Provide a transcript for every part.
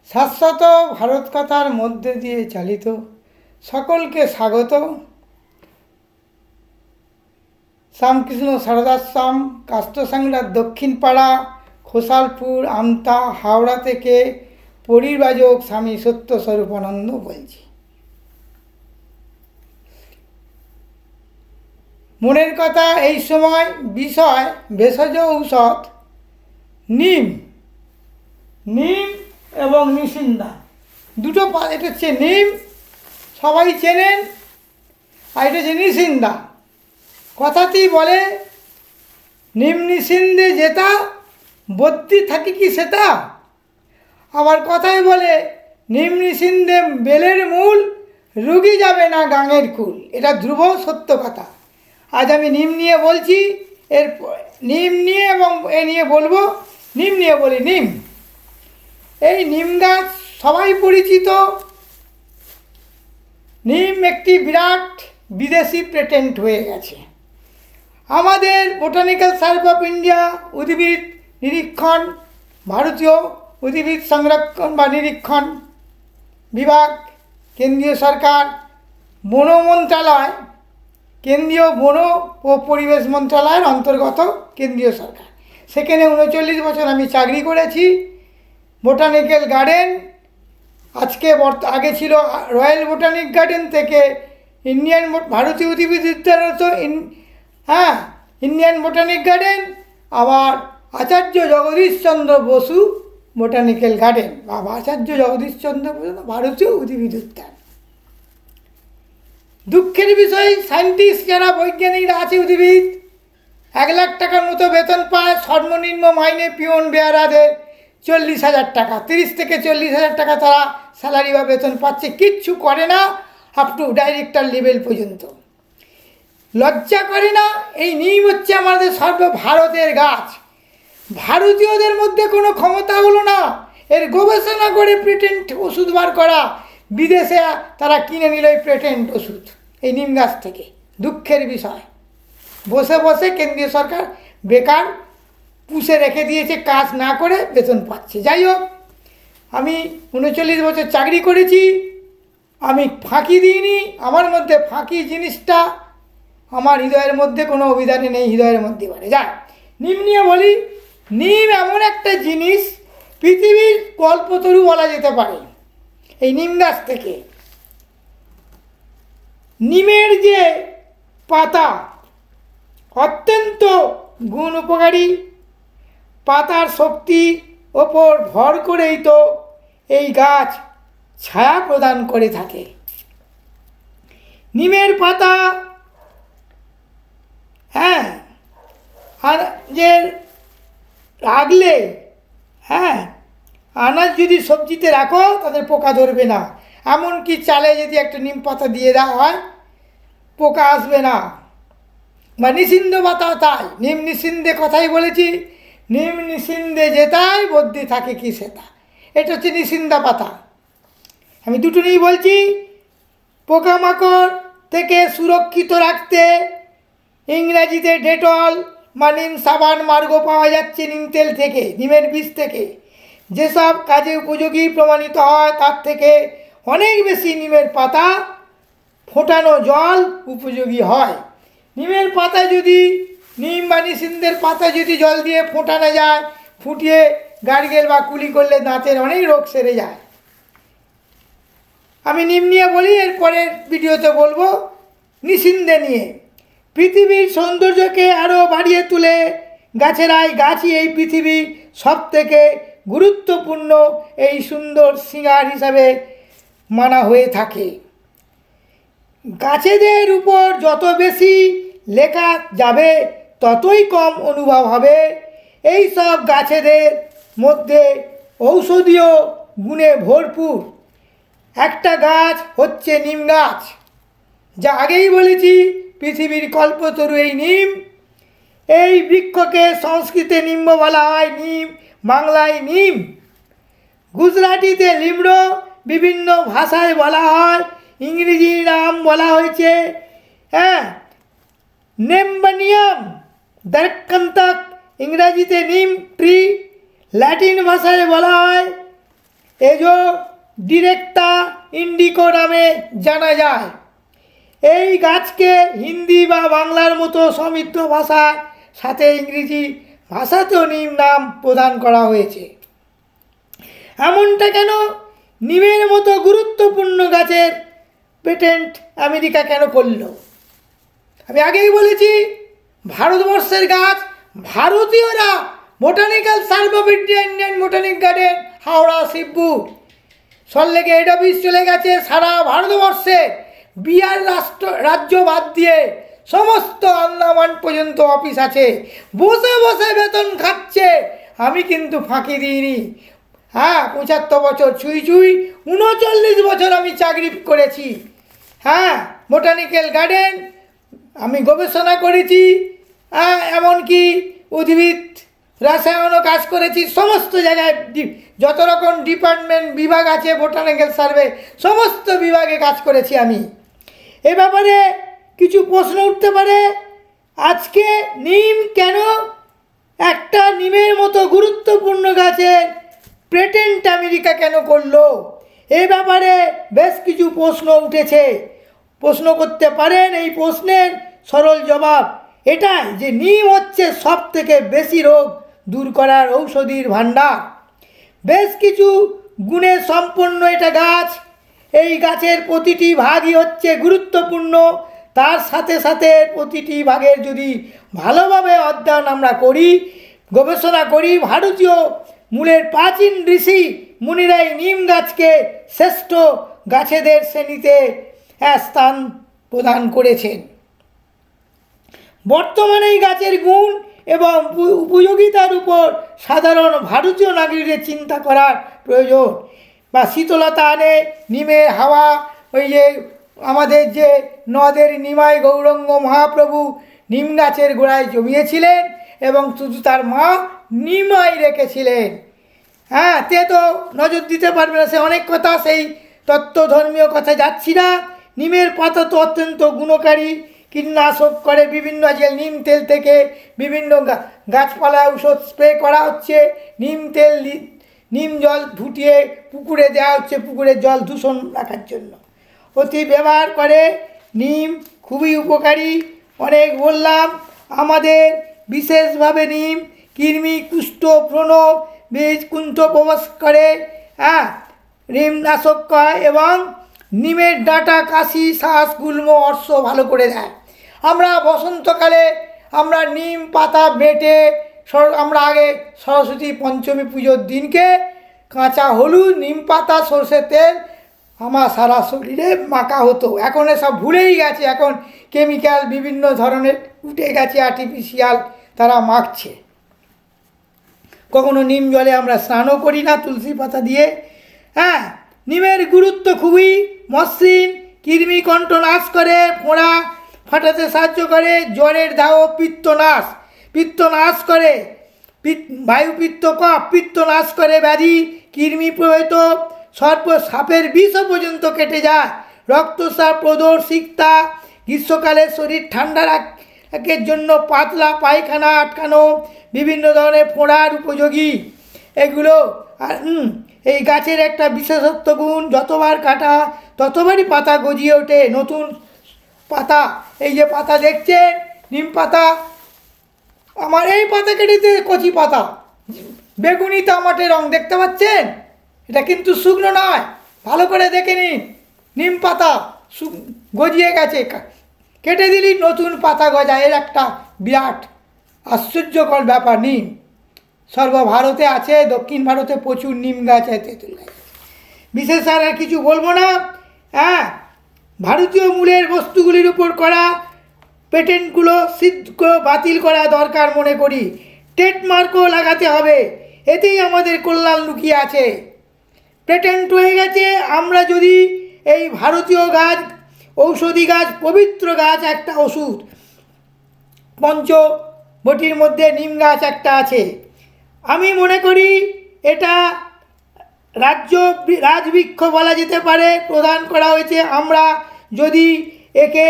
শাশ্বত ভারত কথার মধ্যে দিয়ে চালিত সকলকে স্বাগত। শ্যামকৃষ্ণ সারদাশ্রম কাষ্টসাংড়ার দক্ষিণ পাড়া খোসালপুর আমতা হাওড়া থেকে পরিব্রাজক স্বামী সত্যস্বরূপানন্দ বলছি। মনের কথা এই সময় বিষয় ভেষজ ঔষধ নিম এবং নিসিন্দা দুটো। এটা হচ্ছে নিম, সবাই চেনেন, আর এটা হচ্ছে নিসিন্দা। কথাতেই বলে নিম নিসিন্দে যেতা বদ্যি থাকি কি সেটা। আবার কথায় বলে নিম নিসিন্দে বেলের মূল, রুগী যাবে না গাঙের কুল। এটা ধ্রুব সত্য কথা। আজ আমি নিম নিয়ে বলছি, নিম নিয়ে এবং এ নিয়ে বলবো। নিম নিয়ে বলি। এই নিম গাছ সবাই পরিচিত। নিম একটি বিরাট বিদেশি পেটেন্ট হয়ে গেছে। আমাদের বোটানিক্যাল সার্ভে অফ ইন্ডিয়া উদ্ভিদ নিরীক্ষণ, ভারতীয় উদ্ভিদ সংরক্ষণ বা নিরীক্ষণ বিভাগ, কেন্দ্রীয় সরকার, বন মন্ত্রণালয়, কেন্দ্রীয় বন ও পরিবেশ মন্ত্রণালয়ের অন্তর্গত কেন্দ্রীয় সরকার। সেখানে 39 বছর আমি চাকরি করেছি। বোটানিক্যাল গার্ডেন আগে ছিল রয়্যাল বোটানিক গার্ডেন থেকে ভারতীয় উদ্ভিদ উদ্যান, ইন্ডিয়ান বোটানিক গার্ডেন, আবার আচার্য জগদীশচন্দ্র বসু বোটানিক্যাল গার্ডেন বা আচার্য জগদীশচন্দ্র বসু ভারতীয় উদ্ভিদ উদ্যান। দুঃখের বিষয়, সায়েন্টিস্ট যারা বৈজ্ঞানিকরা আছে উদ্ভিদ 1 লাখ টাকার মতো বেতন পায়। সর্বনিম্ন মাইনে পিওন বেয়ারাদের 40,000 টাকা, 30 থেকে 40,000 টাকা তারা স্যালারি বা বেতন পাচ্ছে। কিচ্ছু করে না আপ টু ডাইরেক্টর লেভেল পর্যন্ত। লজ্জা করে না? এই নিম হচ্ছে আমাদের সর্বভারতের গাছ। ভারতীয়দের মধ্যে কোনো ক্ষমতা হলো না এর গবেষণা করে পেটেন্ট ওষুধ বার করা। বিদেশে তারা কিনে নিল এই পেটেন্ট ওষুধ এই নিম গাছ থেকে। দুঃখের বিষয়, বসে বসে কেন্দ্রীয় সরকার বেকার পুষে রেখে দিয়েছে, কাজ না করে বেতন পাচ্ছে। যাই হোক, আমি 39 বছর চাকরি করেছি, আমি ফাঁকি দিইনি। আমার মধ্যে ফাঁকি জিনিসটা আমার হৃদয়ের মধ্যে কোনো অভিধানে নেই, হৃদয়ের মধ্যে বলে। যাক, নিম নিয়ে বলি। নিম এমন একটা জিনিস, পৃথিবীর কল্পতরু বলা যেতে পারে এই নিম গাছ থেকে। নিমের যে পাতা অত্যন্ত গুণ উপকারী। পাতার শক্তির ওপর ভর করেই তো এই গাছ ছায়া প্রদান করে থাকে। নিমের পাতা আর যে রাখলে আনাজ যদি সবজিতে রাখো তাদের পোকা ধরবে না। এমনকি চালে যদি একটা নিম পাতা দিয়ে দেওয়া হয় পোকা আসবে না। বা নিসিন্দ পাতাও তাই। নিম নিসিন্দে কথাই বলেছি। নিম নিসিন্দে যেতাই বদ্যি থাকে কি সেটা। এটা হচ্ছে নিসিন্দা পাতা। আমি দুটো নিয়ে বলছি। পোকামাকড় থেকে সুরক্ষিত রাখতে ইংরাজিতে ডেটল বা নিম সাবান মার্গ পাওয়া যাচ্ছে নিম তেল থেকে, নিমের বীজ থেকে। যেসব কাজে উপযোগী প্রমাণিত হয় তার থেকে অনেক বেশি নিমের পাতা ফোটানো জল উপযোগী হয়। নিমের পাতা যদি নিম বা নিসিন্দের পাতা যদি জল দিয়ে ফোটানো যায়, ফুটিয়ে গার্গেল বা কুলি করলে দাঁতের অনেক রোগ সেরে যায়। আমি নিম নিয়ে বলি, এরপরের ভিডিওতে বলবো নিসিন্দে নিয়ে। পৃথিবীর সৌন্দর্যকে আরও বাড়িয়ে তুলে গাছই এই পৃথিবীর সবথেকে গুরুত্বপূর্ণ এই সুন্দর শৃঙ্গার হিসাবে মানা হয়ে থাকে। গাছেদের উপর যত বেশি লেখা যাবে ততই কম অনুভব হবে। এই সব গাছেদের মধ্যে ঔষধীয় গুণে ভরপুর একটা গাছ হচ্ছে নিম গাছ, যা আগেই বলেছি পৃথিবীর কল্পতরু এই নিম। এই বৃক্ষকে সংস্কৃতে নিম্ব বলা হয়, নিম বাংলায় নিম, গুজরাটিতে লিমড়ো, বিভিন্ন ভাষায় বলা হয়। ইংরেজি নাম বলা হয়েছে নেম্বানিয়াম দ্যারকান্তক, ইংরাজিতে নিম ট্রি। ল্যাটিন ভাষায় বলা হয় এজো ডিরেক্টা ইন্ডিকো নামে জানা যায়। এই গাছকে হিন্দি বা বাংলার মতো সমৃদ্ধ ভাষার সাথে ইংরেজি ভাষাতেও নিম নাম প্রদান করা হয়েছে। এমনটা কেন? নিমের মতো গুরুত্বপূর্ণ গাছের পেটেন্ট আমেরিকা কেন করল? আমি আগেই বলেছি, ভারতবর্ষের গাছ ভারতীয়রা botanical survey of India, Indian botanic garden, Howrah, Shibpur, সল্টলেকে হেড অফিস চলে গেছে। সারা ভারতবর্ষে বিহার রাজ্য বাদ দিয়ে সমস্ত আন্দামান পর্যন্ত অফিস আছে, বসে বসে বেতন খাচ্ছে। আমি কিন্তু ফাঁকি দিইনি। হ্যাঁ, 75 বছর ছুঁই ছুঁই 39 বছর আমি চাকরি করেছি। হ্যাঁ, বোটানিক্যাল গার্ডেন আমি গবেষণা করেছি। হ্যাঁ, এমনকি উদ্ভিদ রসায়নও কাজ করেছি। সমস্ত জায়গায় যত রকম ডিপার্টমেন্ট বিভাগ আছে, বোটানিক্যাল সার্ভে, সমস্ত বিভাগে কাজ করেছি আমি। এ ব্যাপারে কিছু প্রশ্ন উঠতে পারে। আজকে নিম কেন, একটা নিমের মতো গুরুত্বপূর্ণ গাছের পেটেন্ট আমেরিকা কেন করলো? এই ব্যাপারে বেশ কিছু প্রশ্ন উঠেছে। প্রশ্ন করতে পারেন। এই প্রশ্নের সরল জবাব এটাই যে নিম হচ্ছে সব থেকে বেশি রোগ দূর করার ঔষধির ভাণ্ডার। বেশ কিছু গুণে সম্পন্ন এটা গাছ। এই গাছের প্রতিটি ভাগই হচ্ছে গুরুত্বপূর্ণ। তার সাথে সাথে প্রতিটি ভাগের যদি ভালোভাবে অধ্যয়ন আমরা করি, গবেষণা করি, ভারতীয় মূলের প্রাচীন ঋষি মুনিরাই নিম গাছকে শ্রেষ্ঠ গাছেদের শ্রেণীতে স্থান প্রদান করেছেন। বর্তমানে এই গাছের গুণ এবং উপযোগিতার উপর সাধারণ ভারতীয় নাগরিকদের চিন্তা করার প্রয়োজন। বা শীতলতা আনে নিমের হাওয়া। ওই যে আমাদের যে নদের নিমাই গৌরাঙ্গ মহাপ্রভু নিম গাছের গোড়ায় জমিয়েছিলেন এবং শুধু তার মা নিমাই রেখেছিলেন। হ্যাঁ, তে তো নজর দিতে পারবে না, সে অনেক কথা, সেই তত্ত্ব ধর্মীয় কথা যাচ্ছি না। নিমের পাতা তো অত্যন্ত গুণকারী, কীটনাশক করে। বিভিন্ন যে নিম তেল থেকে বিভিন্ন গাছপালা ঔষধ স্প্রে করা হচ্ছে। নিম তেল, নিম জল ফুটিয়ে পুকুরে দেওয়া হচ্ছে, পুকুরের জল দূষণ রাখার জন্য। অতি ব্যবহার করে নিম খুবই উপকারী। অনেক বললাম। আমাদের বিশেষভাবে নিম কৃমি, কুষ্ঠ, ব্রণ, বীজ, কুণ্ঠ প্রবেশ করে। হ্যাঁ, নিমনাশক করে এবং নিমের ডাঁটা কাশি, শ্বাস, গুল্ম, অর্শ ভালো করে দেয়। আমরা বসন্তকালে আমরা নিম পাতা বেটে, আমরা আগে সরস্বতী পঞ্চমী পুজোর দিনকে কাঁচা হলুদ, নিম পাতা, সরষের তেল আমার সারা শরীরে মাখা হতো। এখন এসব ভুলেই গেছে। এখন কেমিক্যাল বিভিন্ন ধরনের উঠে গেছে, আর্টিফিশিয়াল তারা মাখছে। কখনো নিম জলে আমরা স্নানও করি না তুলসী পাতা দিয়ে। হ্যাঁ, নিমের গুরুত্ব খুবই মসৃণ। কৃমি কণ্ঠ নাশ করে, ফোঁড়া ফাটাতে সাহায্য করে, জ্বরের দাহ, পিত্ত নাশ করে, বায়ুপিত্ত, কফ, পিত্ত নাশ করে, ব্যাধি, কৃমি প্রবাহিত সর্প, সাপের বিষও পর্যন্ত কেটে যায়। রক্তস্রাব, প্রদর, সিক্তা, গ্রীষ্মকালে শরীর ঠান্ডা রাখার জন্য, পাতলা পায়খানা আটকানো, বিভিন্ন ধরনের ফোঁড়ার উপযোগী এগুলো। আর এই গাছের একটা বিশেষত্ব গুণ, যতবার কাটা ততবারই পাতা গজিয়ে ওঠে, নতুন পাতা। এই যে পাতা দেখছেন, নিম পাতা, আমার এই পাতা কেটেছে কচি পাতা, বেগুনি তামাটে রং দেখতে পাচ্ছেন। এটা কিন্তু শুকনো নয়, ভালো করে দেখে নিন। নিম পাতা গজিয়ে গেছে, কেটে দিলি নতুন পাতা গজায়। এর একটা বিরাট আশ্চর্যকর ব্যাপার। নিম সর্বভারতে আছে, দক্ষিণ ভারতে প্রচুর নিম গাছ আছে, তেঁতুল গাছ। বিশেষ আর কিছু বলবো না। হ্যাঁ, ভারতীয় মূলের বস্তুগুলির উপর করা পেটেন্টগুলো বাতিল করা দরকার মনে করি। ট্রেডমার্কও লাগাতে হবে, এতেই আমাদের কল্যাণ লুকিয়ে আছে। পেটেন্ট হয়ে গেছে। আমরা যদি এই ভারতীয় গাছ, ঔষধি গাছ, পবিত্র গাছ, একটা ওষুধ, পঞ্চবটির মধ্যে নিম গাছ একটা আছে। আমি মনে করি এটা রাজবৃক্ষ বলা যেতে পারে, প্রদান করা হয়েছে। আমরা যদি একে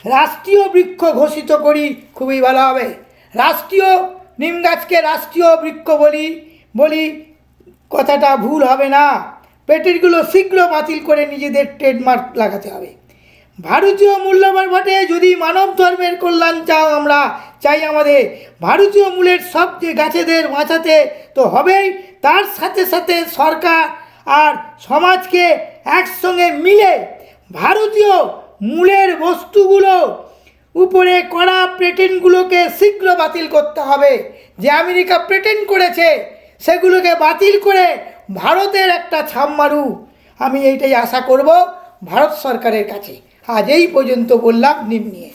রাষ্ট্রীয় বৃক্ষ ঘোষিত করি খুবই ভালো হবে। রাষ্ট্রীয় নিম গাছকে রাষ্ট্রীয় বৃক্ষ বলি, কথাটা ভুল হবে না। পেটেন্টগুলো শীঘ্র বাতিল করে নিজেদের ট্রেডমার্ক লাগাতে হবে। ভারতীয় মূল্যবান ভোটে যদি মানব ধর্মের কল্যাণ চাও, আমরা চাই আমাদের ভারতীয় মূলের সব যে গাছেদের বাঁচাতে তো হবেই, তার সাথে সাথে সরকার আর সমাজকে একসঙ্গে মিলে ভারতীয় মূলের বস্তুগুলো উপরে করা পেটেন্টগুলোকে শীঘ্র বাতিল করতে হবে। যে আমেরিকা পেটেন্ট করেছে সেগুলোকে বাতিল করে ভারতের একটা ছাপ মারু, আমি এইটাই আশা করব ভারত সরকারের কাছে। আজ এই পর্যন্ত বললাম নিম নিয়ে।